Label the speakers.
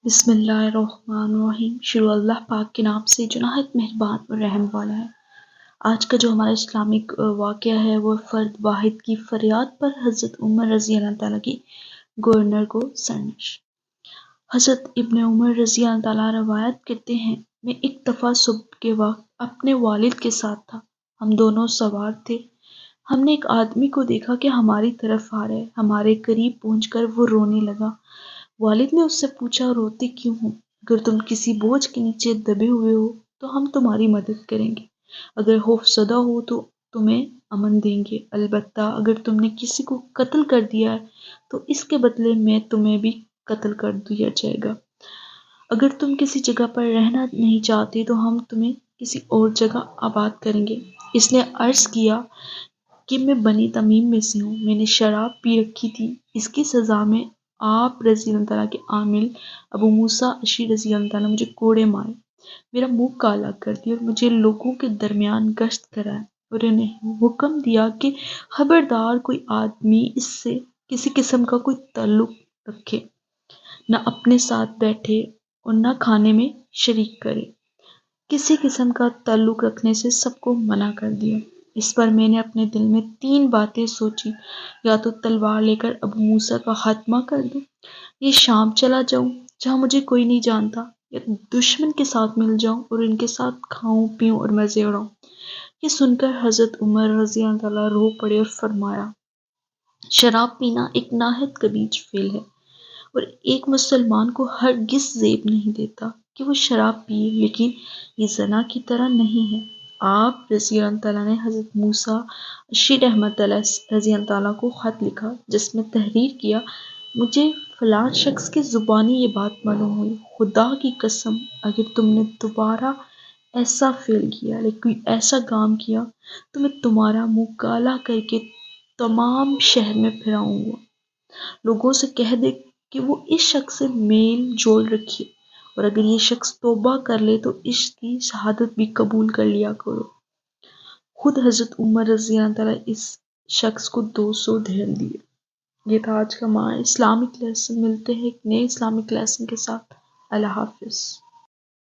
Speaker 1: بسم اللہ الرحمن الرحیم۔ شروع اللہ پاک کے نام سے جو نہایت مہربان اور رحم والا ہے۔ آج کا جو ہمارا اسلامک واقعہ ہے وہ فرد واحد کی فریاد پر حضرت عمر رضی اللہ تعالیٰ کی گورنر کو سرنش۔ حضرت ابن عمر رضی اللہ تعالیٰ روایت کرتے ہیں، میں ایک دفعہ صبح کے وقت اپنے والد کے ساتھ تھا۔ ہم دونوں سوار تھے۔ ہم نے ایک آدمی کو دیکھا کہ ہماری طرف آ رہا ہے۔ ہمارے قریب پہنچ کر وہ رونے لگا۔ والد نے اس سے پوچھا، روتے کیوں ہو؟ اگر تم کسی بوجھ کے نیچے دبے ہوئے ہو تو ہم تمہاری مدد کریں گے، اگر خوف زدہ ہو تو تمہیں امن دیں گے، البتہ اگر تم نے کسی کو قتل کر دیا ہے تو اس کے بدلے میں تمہیں بھی قتل کر دیا جائے گا۔ اگر تم کسی جگہ پر رہنا نہیں چاہتے تو ہم تمہیں کسی اور جگہ آباد کریں گے۔ اس نے عرض کیا کہ میں بنی تمیم میں سے ہوں، میں نے شراب پی رکھی تھی، اس کی سزا میں آپ رضی اللہ تعالیٰ کے عامل ابو موسیٰ اشعری رضی اللہ تعالیٰ مجھے کوڑے مارے، میرا منہ کالا کر دیا اور مجھے لوگوں کے درمیان گشت کرائے اور انہیں حکم دیا کہ خبردار کوئی آدمی اس سے کسی قسم کا کوئی تعلق رکھے، نہ اپنے ساتھ بیٹھے اور نہ کھانے میں شریک کرے۔ کسی قسم کا تعلق رکھنے سے سب کو منع کر دیا۔ اس پر میں نے اپنے دل میں 3 باتیں سوچی، یا تو تلوار لے کر ابو موسیٰ کا خاتمہ کر دوں، یہ شام چلا جاؤں جہاں مجھے کوئی نہیں جانتا، یا دشمن کے ساتھ مل جاؤں اور ان کے ساتھ کھاؤں پیوں اور مزے اڑاؤں۔ یہ سن کر حضرت عمر رضی اللہ تعالیٰ رو پڑے اور فرمایا، شراب پینا ایک نہایت غلیظ فعل ہے اور ایک مسلمان کو ہرگز زیب نہیں دیتا کہ وہ شراب پیے، لیکن یہ زنا کی طرح نہیں ہے۔ آپ رضی اللہ تعالیٰ نے حضرت موسیٰ اشعری رحمۃ اللہ رضی اللہ تعالیٰ کو خط لکھا جس میں تحریر کیا، مجھے فلاں شخص کی زبانی یہ بات معلوم ہوئی، خدا کی قسم اگر تم نے دوبارہ ایسا فعل کیا، لیکن ایسا کام کیا تو میں تمہارا منہ کالا کر کے تمام شہر میں پھراؤں گا۔ لوگوں سے کہہ دے کہ وہ اس شخص سے میل جول رکھیے، اور اگر یہ شخص توبہ کر لے تو اس کی شہادت بھی قبول کر لیا کرو۔ خود حضرت عمر رضی اللہ تعالیٰ اس شخص کو 200 درہم دیے۔ یہ تھا آج کا ہمارا اسلامک لیسن۔ ملتے ہیں ایک نئے اسلامک لیسن کے ساتھ۔ اللہ حافظ۔